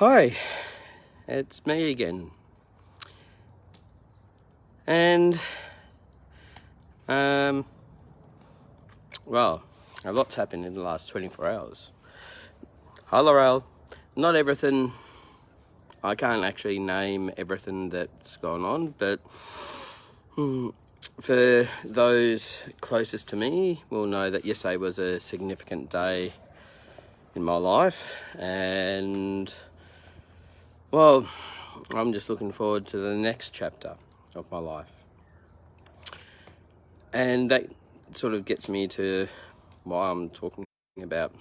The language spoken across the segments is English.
Hi, it's me again. And, well, a lot's happened in the last 24 hours. Hi, Laurel. Not everything, I can't actually name everything that's gone on, but for those closest to me will know that yesterday was a significant day in my life, and, well, I'm just looking forward to the next chapter of my life. And that sort of gets me to why I'm talking about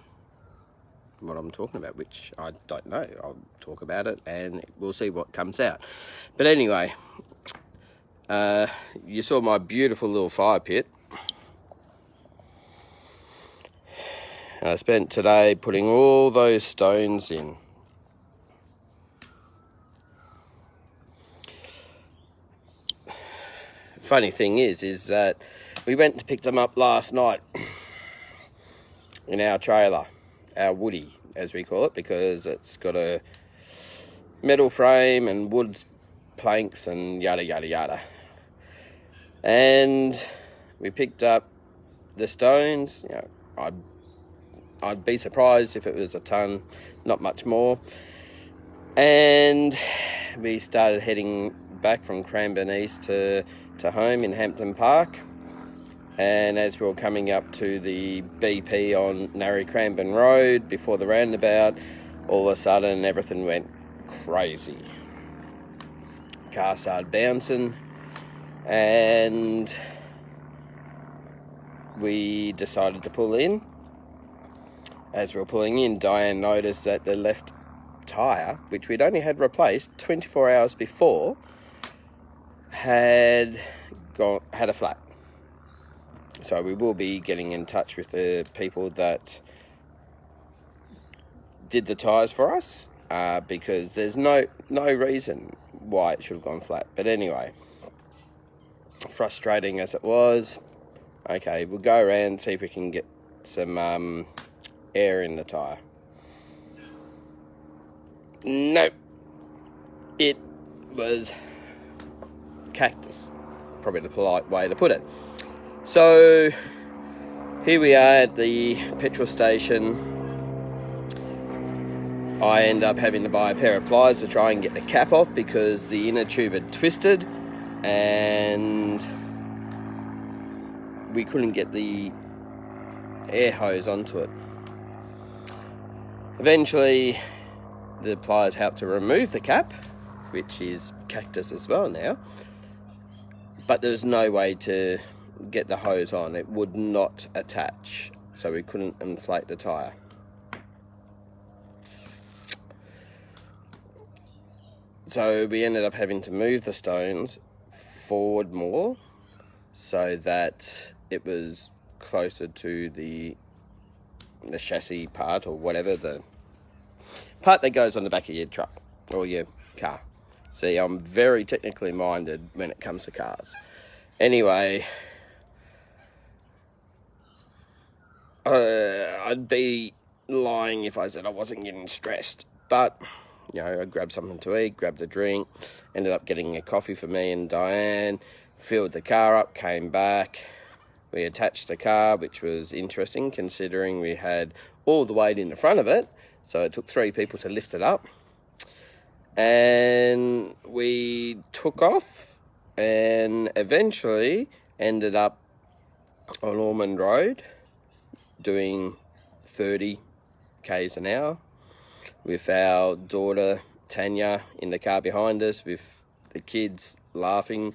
what I'm talking about, which I don't know. I'll talk about it and we'll see what comes out. But anyway, you saw my beautiful little fire pit. I spent today putting all those stones in. Funny thing is that we went to pick them up last night in our trailer, our woody, as we call it, because it's got a metal frame and wood planks and yada yada yada. And we picked up the stones. You know, I'd be surprised if it was a ton, not much more. And we started heading back from Cranbourne East to home in Hampton Park. And as we were coming up to the BP on Narry Cranbourne Road before the roundabout, all of a sudden everything went crazy. Car started bouncing, and we decided to pull in. As we were pulling in, Diane noticed that the left tyre, which we'd only had replaced 24 hours before, had a flat. So we will be getting in touch with the people that did the tyres for us, because there's no reason why it should have gone flat. But anyway, frustrating as it was, okay, we'll go around and see if we can get some air in the tyre. Nope. It was cactus, probably the polite way to put it. So here we are at the petrol station. I end up having to buy a pair of pliers to try and get the cap off because the inner tube had twisted and we couldn't get the air hose onto it. Eventually, the pliers helped to remove the cap, which is cactus as well now, but there was no way to get the hose on. It would not attach, so we couldn't inflate the tyre. So we ended up having to move the stones forward more so that it was closer to the chassis part, or whatever, the part that goes on the back of your truck or your car. See, I'm very technically minded when it comes to cars. Anyway, I'd be lying if I said I wasn't getting stressed, but you know, I grabbed something to eat, grabbed a drink, ended up getting a coffee for me and Diane, filled the car up, came back. We attached the car, which was interesting considering we had all the weight in the front of it, so it took 3 people to lift it up. And we took off and eventually ended up on Ormond Road doing 30 k's an hour with our daughter Tanya in the car behind us, with the kids laughing,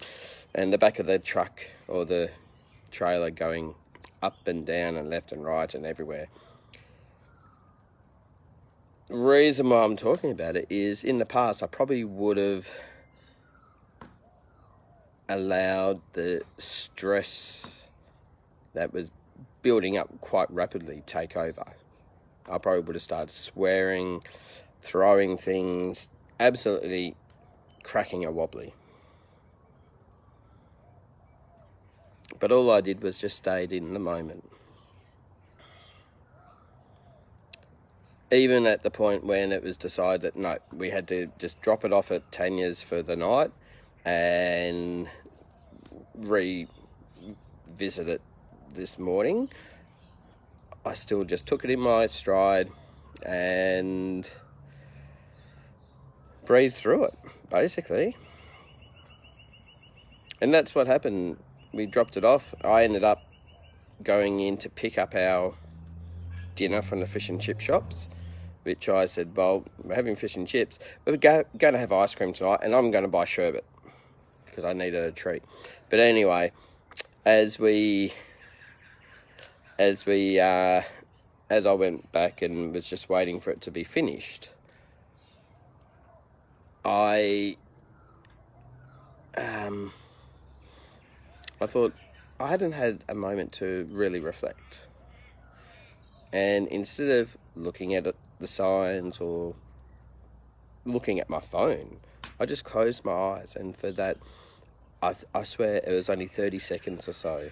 and the back of the truck or the trailer going up and down and left and right and everywhere. The reason why I'm talking about it is in the past I probably would have allowed the stress that was building up quite rapidly take over. I probably would have started swearing, throwing things, absolutely cracking a wobbly. But all I did was just stayed in the moment. even at the point when it was decided that no, we had to just drop it off at Tanya's for the night and revisit it this morning, I still just took it in my stride and breathed through it, basically. And that's what happened. We dropped it off. I ended up going in to pick up our dinner from the fish and chip shops, which I said, well, we're having fish and chips, but we're going to have ice cream tonight, and I'm going to buy sherbet because I needed a treat. But anyway, as I went back and was just waiting for it to be finished, I thought I hadn't had a moment to really reflect. And instead of looking at the signs or looking at my phone, I just closed my eyes. And for that, I swear it was only 30 seconds or so.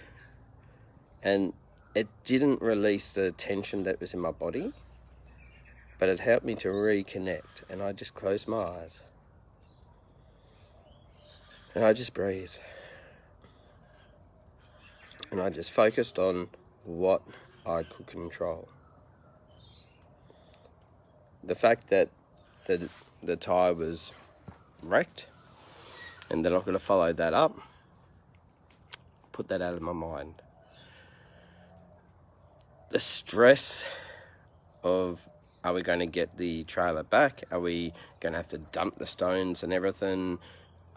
And it didn't release the tension that was in my body, but it helped me to reconnect. And I just closed my eyes. And I just breathed. And I just focused on what I could control. The fact that the tyre was wrecked and then I've got to follow that up, put that out of my mind. The stress of, are we going to get the trailer back? Are we going to have to dump the stones and everything?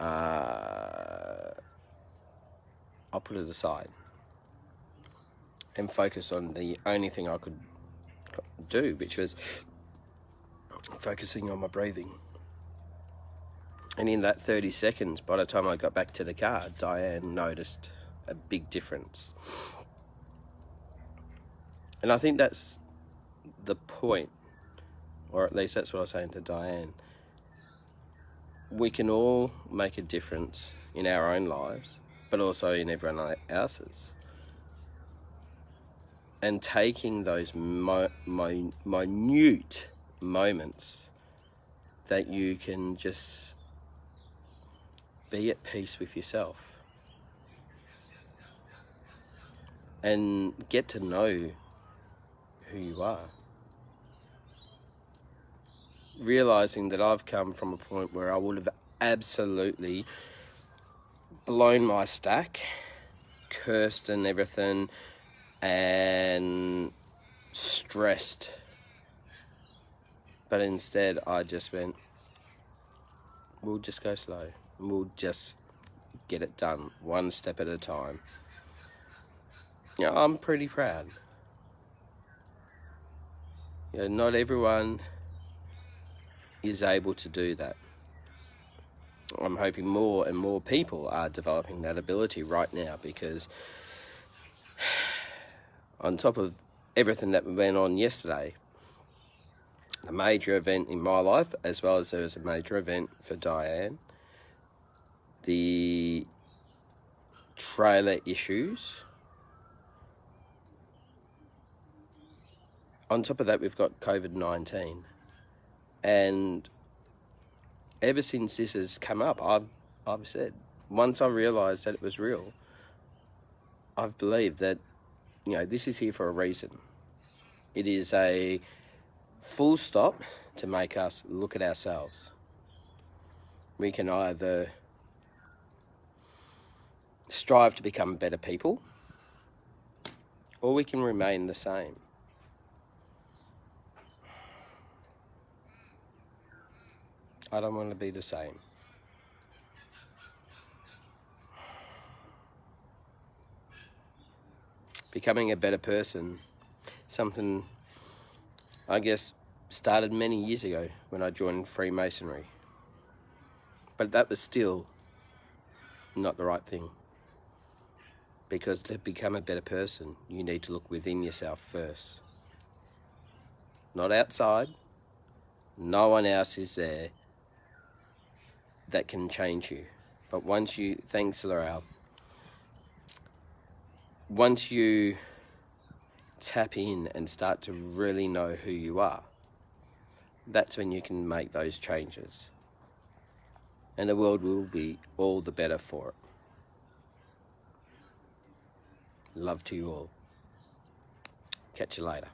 I'll put it aside and focus on the only thing I could do, which was focusing on my breathing. And in that 30 seconds, by the time I got back to the car, Diane noticed a big difference. And I think that's the point, or at least that's what I was saying to Diane. We can all make a difference in our own lives, but also in everyone else's. And taking those minute moments that you can just be at peace with yourself and get to know who you are. Realizing that I've come from a point where I would have absolutely blown my stack, cursed and everything, and stressed. But instead I just went, we'll just go slow. We'll just get it done, one step at a time. You know, I'm pretty proud. You know, not everyone is able to do that. I'm hoping more and more people are developing that ability right now, because on top of everything that went on yesterday, a major event in my life, as well as there was a major event for Diane, the trailer issues. On top of that, we've got COVID-19. And ever since this has come up, I've said, once I realised that it was real, I've believed that, you know, this is here for a reason. It is a full stop to make us look at ourselves. We can either strive to become better people, or we can remain the same. I don't want to be the same. Becoming a better person, something I guess started many years ago when I joined Freemasonry. But that was still not the right thing. Because to become a better person, you need to look within yourself first. Not outside. No one else is there that can change you. But once you, thanks Laurel, once you tap in and start to really know who you are, that's when you can make those changes. And the world will be all the better for it. Love to you all. Catch you later.